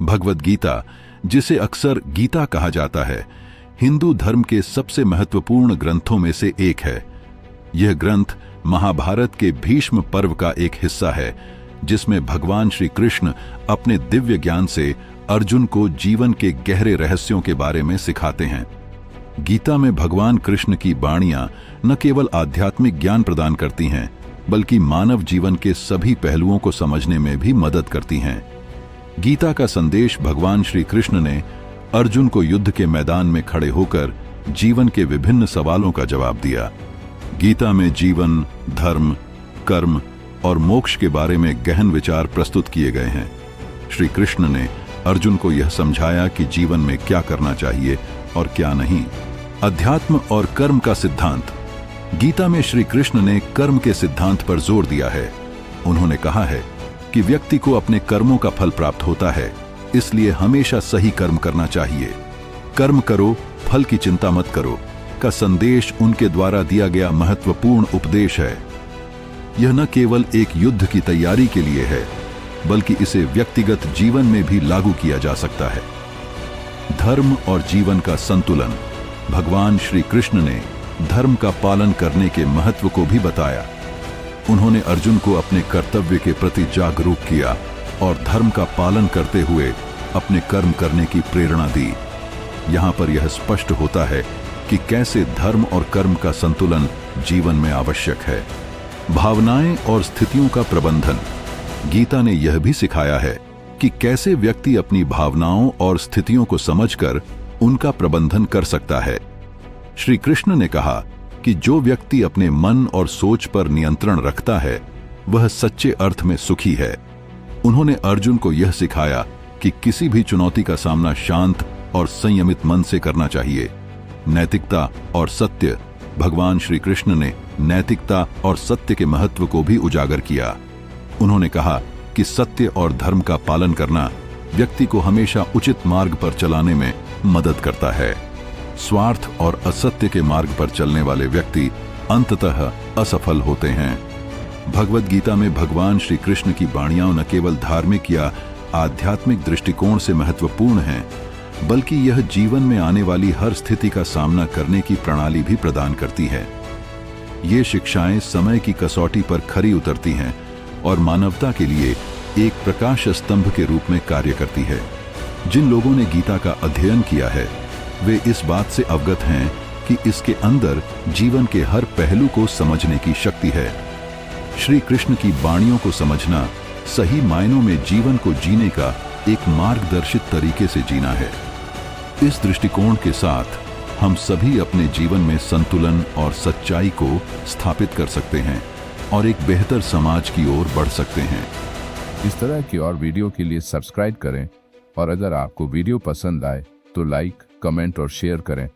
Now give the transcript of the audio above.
भगवद गीता, जिसे अक्सर गीता कहा जाता है, हिंदू धर्म के सबसे महत्वपूर्ण ग्रंथों में से एक है। यह ग्रंथ महाभारत के भीष्म पर्व का एक हिस्सा है, जिसमें भगवान श्री कृष्ण अपने दिव्य ज्ञान से अर्जुन को जीवन के गहरे रहस्यों के बारे में सिखाते हैं। गीता में भगवान कृष्ण की वाणियां न केवल आध्यात्मिक ज्ञान प्रदान करती हैं, बल्कि मानव जीवन के सभी पहलुओं को समझने में भी मदद करती हैं। गीता का संदेश भगवान श्री कृष्ण ने अर्जुन को युद्ध के मैदान में खड़े होकर जीवन के विभिन्न सवालों का जवाब दिया। गीता में जीवन, धर्म, कर्म और मोक्ष के बारे में गहन विचार प्रस्तुत किए गए हैं। श्री कृष्ण ने अर्जुन को यह समझाया कि जीवन में क्या करना चाहिए और क्या नहीं। अध्यात्म और कर्म का सिद्धांत। गीता में श्री कृष्ण ने कर्म के सिद्धांत पर जोर दिया है। उन्होंने कहा है कि व्यक्ति को अपने कर्मों का फल प्राप्त होता है, इसलिए हमेशा सही कर्म करना चाहिए। कर्म करो, फल की चिंता मत करो का संदेश उनके द्वारा दिया गया महत्वपूर्ण उपदेश है। यह न केवल एक युद्ध की तैयारी के लिए है, बल्कि इसे व्यक्तिगत जीवन में भी लागू किया जा सकता है। धर्म और जीवन का संतुलन। भगवान श्री कृष्ण ने धर्म का पालन करने के महत्व को भी बताया। उन्होंने अर्जुन को अपने कर्तव्य के प्रति जागरूक किया और धर्म का पालन करते हुए अपने कर्म करने की प्रेरणा दी। यहाँ पर यह स्पष्ट होता है कि कैसे धर्म और कर्म का संतुलन जीवन में आवश्यक है। भावनाएं और स्थितियों का प्रबंधन। गीता ने यह भी सिखाया है कि कैसे व्यक्ति अपनी भावनाओं और स्थितियों को समझकर उनका प्रबंधन कर सकता है। श्री कृष्ण ने कहा कि जो व्यक्ति अपने मन और सोच पर नियंत्रण रखता है, वह सच्चे अर्थ में सुखी है। उन्होंने अर्जुन को यह सिखाया कि किसी भी चुनौती का सामना शांत और संयमित मन से करना चाहिए। नैतिकता और सत्य। भगवान श्री कृष्ण ने नैतिकता और सत्य के महत्व को भी उजागर किया। उन्होंने कहा कि सत्य और धर्म का पालन करना व्यक्ति को हमेशा उचित मार्ग पर चलाने में मदद करता है। स्वार्थ और असत्य के मार्ग पर चलने वाले व्यक्ति अंततः असफल होते हैं। भगवद गीता में भगवान श्री कृष्ण की वाणियां न केवल धार्मिक या आध्यात्मिक दृष्टिकोण से महत्वपूर्ण हैं, बल्कि यह जीवन में आने वाली हर स्थिति का सामना करने की प्रणाली भी प्रदान करती है। ये शिक्षाएं समय की कसौटी पर खरी उतरती हैं और मानवता के लिए एक प्रकाश स्तंभ के रूप में कार्य करती है। जिन लोगों ने गीता का अध्ययन किया है, वे इस बात से अवगत हैं कि इसके अंदर जीवन के हर पहलू को समझने की शक्ति है। श्री कृष्ण की वाणियों को समझना सही मायनों में जीवन को जीने का एक मार्गदर्शित तरीके से जीना है। इस दृष्टिकोण के साथ हम सभी अपने जीवन में संतुलन और सच्चाई को स्थापित कर सकते हैं और एक बेहतर समाज की ओर बढ़ सकते हैं। इस तरह की और वीडियो के लिए सब्सक्राइब करें और अगर आपको वीडियो पसंद आए तो लाइक, कमेंट और शेयर करें।